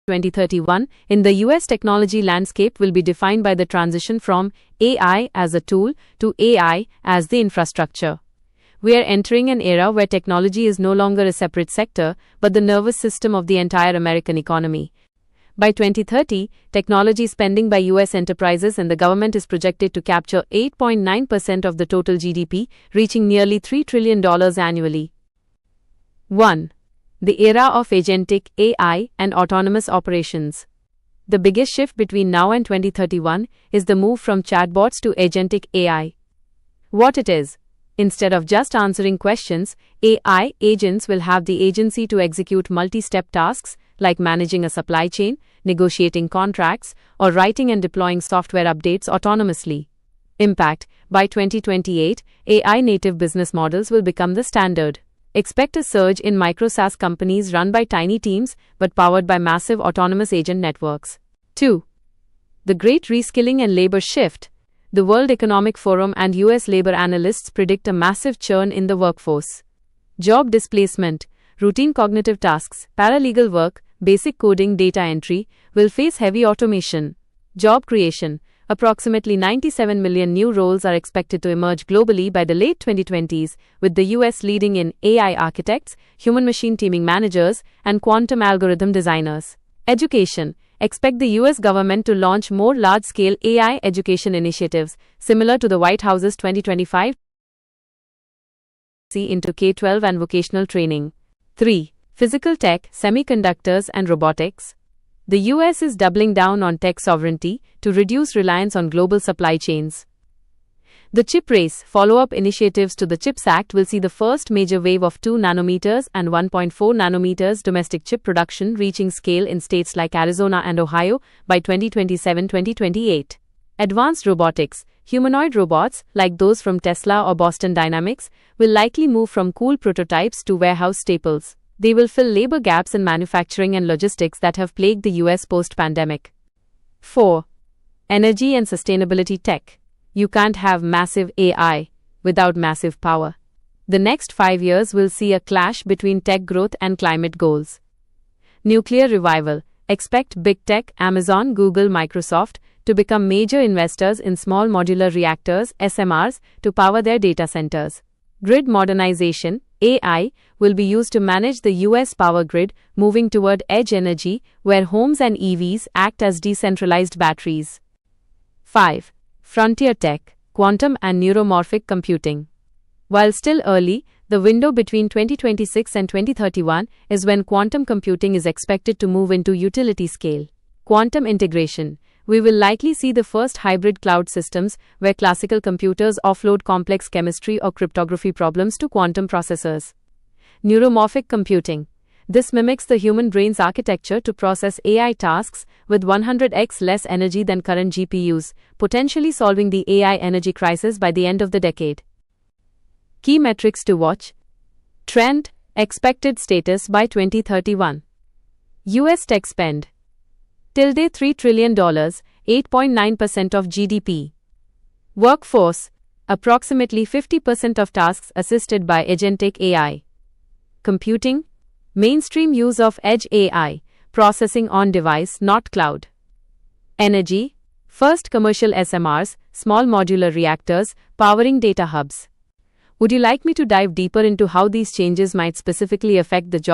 2031 in the US technology landscape will be defined by the transition from AI as a tool to AI as the infrastructure. We are entering an era where technology is no longer a separate sector, but the nervous system of the entire American economy. By 2030, technology spending by US enterprises and the government is projected to capture 8.9% of the total GDP, reaching nearly $3 trillion annually. 1. The era of agentic AI and autonomous operations. The biggest shift between now and 2031 is the move from chatbots to agentic AI. What it is? Instead of just answering questions, AI agents will have the agency to execute multi-step tasks like managing a supply chain, negotiating contracts, or writing and deploying software updates autonomously. Impact: by 2028, AI-native business models will become the standard. Expect a surge in micro-SaaS companies run by tiny teams but powered by massive autonomous agent networks. 2. The Great Reskilling and Labor Shift. The World Economic Forum and US labor analysts predict a massive churn in the workforce. Job displacement, routine cognitive tasks, paralegal work, basic coding, data entry will face heavy automation. Job creation. Approximately 97 million new roles are expected to emerge globally by the late 2020s, with the US leading in AI architects, human-machine teaming managers, and quantum algorithm designers. Education. Expect the US government to launch more large-scale AI education initiatives, similar to the White House's 2025 into K-12 and vocational training. 3. Physical tech, semiconductors, and robotics. The US is doubling down on tech sovereignty to reduce reliance on global supply chains. The chip race, follow-up initiatives to the CHIPS Act will see the first major wave of 2 nanometers and 1.4 nanometers domestic chip production reaching scale in states like Arizona and Ohio by 2027-2028. Advanced robotics, humanoid robots, like those from Tesla or Boston Dynamics, will likely move from cool prototypes to warehouse staples. They will fill labor gaps in manufacturing and logistics that have plagued the US post-pandemic. 4. Energy and sustainability tech. You can't have massive AI without massive power. The next 5 years will see a clash between tech growth and climate goals. Nuclear revival. Expect big tech, Amazon, Google, Microsoft, to become major investors in small modular reactors, SMRs, to power their data centers. Grid modernization. AI will be used to manage the US power grid, moving toward edge energy, where homes and EVs act as decentralized batteries. 5. Frontier tech, quantum and neuromorphic computing. While still early, the window between 2026 and 2031 is when quantum computing is expected to move into utility scale. Quantum integration. We will likely see the first hybrid cloud systems where classical computers offload complex chemistry or cryptography problems to quantum processors. Neuromorphic computing. This mimics the human brain's architecture to process AI tasks with 100x less energy than current GPUs, potentially solving the AI energy crisis by the end of the decade. Key metrics to watch. Trend, expected status by 2031. US tech spend. $3 trillion, 8.9% of GDP. Workforce, approximately 50% of tasks assisted by agentic AI. Computing, mainstream use of edge AI, processing on device, not cloud. Energy, first commercial SMRs, small modular reactors, powering data hubs. Would you like me to dive deeper into how these changes might specifically affect the job